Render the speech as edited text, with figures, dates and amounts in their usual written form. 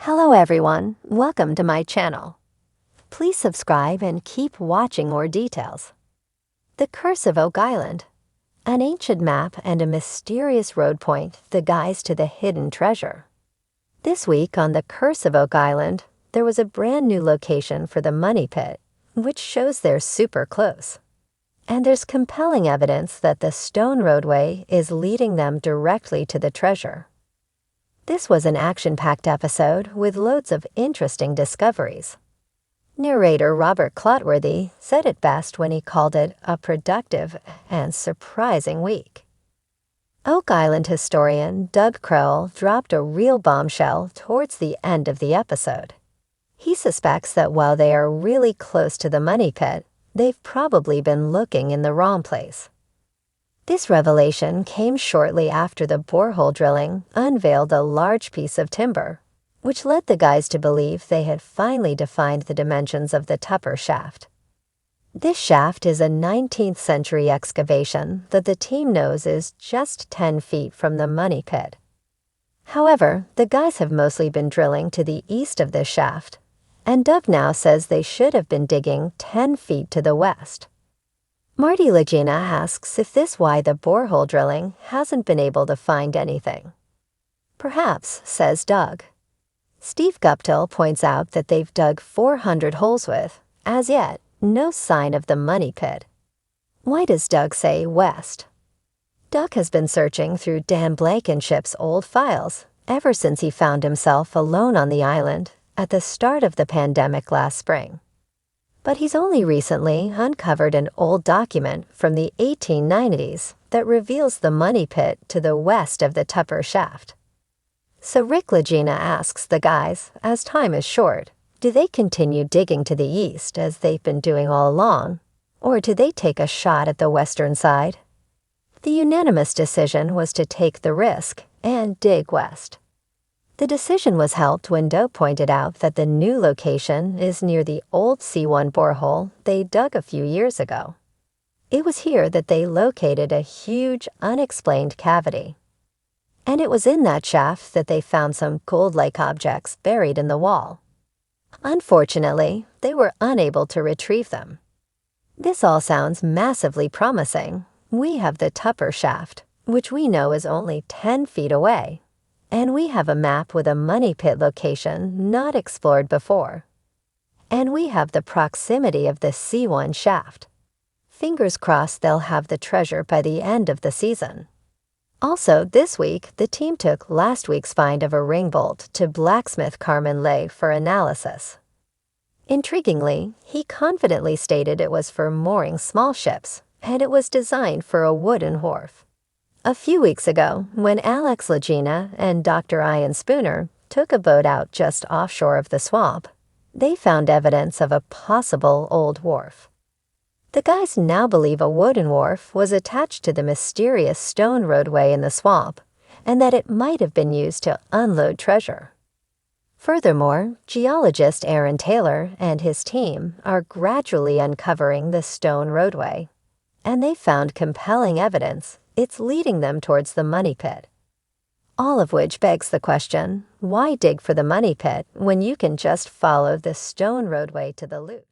Hello everyone, welcome to my channel. Please subscribe and keep watching more details. The Curse of Oak Island. An ancient map and a mysterious road point, the guides to the hidden treasure. This week on The Curse of Oak Island, there was a brand new location for the money pit, which shows they're super close. And there's compelling evidence that the stone roadway is leading them directly to the treasure. This was an action-packed episode with loads of interesting discoveries. Narrator Robert Clotworthy said it best when he called it a productive and surprising week. Oak Island historian Doug Crowell dropped a real bombshell towards the end of the episode. He suspects that while they are really close to the money pit, they've probably been looking in the wrong place. This revelation came shortly after the borehole drilling unveiled a large piece of timber, which led the guys to believe they had finally defined the dimensions of the Tupper shaft. This shaft is a 19th century excavation that the team knows is just 10 feet from the money pit. However, the guys have mostly been drilling to the east of this shaft, and Doug now says they should have been digging 10 feet to the west. Marty Legina asks if this why the borehole drilling hasn't been able to find anything. Perhaps, says Doug. Steve Guptill points out that they've dug 400 holes with, as yet, no sign of the money pit. Why does Doug say west? Doug has been searching through Dan Blankenship's old files ever since he found himself alone on the island at the start of the pandemic last spring. But he's only recently uncovered an old document from the 1890s that reveals the money pit to the west of the Tupper shaft. So Rick Legina asks the guys, as time is short, do they continue digging to the east as they've been doing all along, or do they take a shot at the western side? The unanimous decision was to take the risk and dig west. The decision was helped when Doe pointed out that the new location is near the old C1 borehole they dug a few years ago. It was here that they located a huge, unexplained cavity. And it was in that shaft that they found some gold-like objects buried in the wall. Unfortunately, they were unable to retrieve them. This all sounds massively promising. We have the Tupper shaft, which we know is only 10 feet away. And we have a map with a money pit location not explored before. And we have the proximity of the C1 shaft. Fingers crossed they'll have the treasure by the end of the season. Also, this week, the team took last week's find of a ring bolt to blacksmith Carmen Lay for analysis. Intriguingly, he confidently stated it was for mooring small ships, and it was designed for a wooden wharf. A few weeks ago, when Alex Legina and Dr. Ian Spooner took a boat out just offshore of the swamp, they found evidence of a possible old wharf. The guys now believe a wooden wharf was attached to the mysterious stone roadway in the swamp, and that it might have been used to unload treasure. Furthermore, geologist Aaron Taylor and his team are gradually uncovering the stone roadway, and they found compelling evidence it's leading them towards the money pit. All of which begs the question, why dig for the money pit when you can just follow the stone roadway to the loop?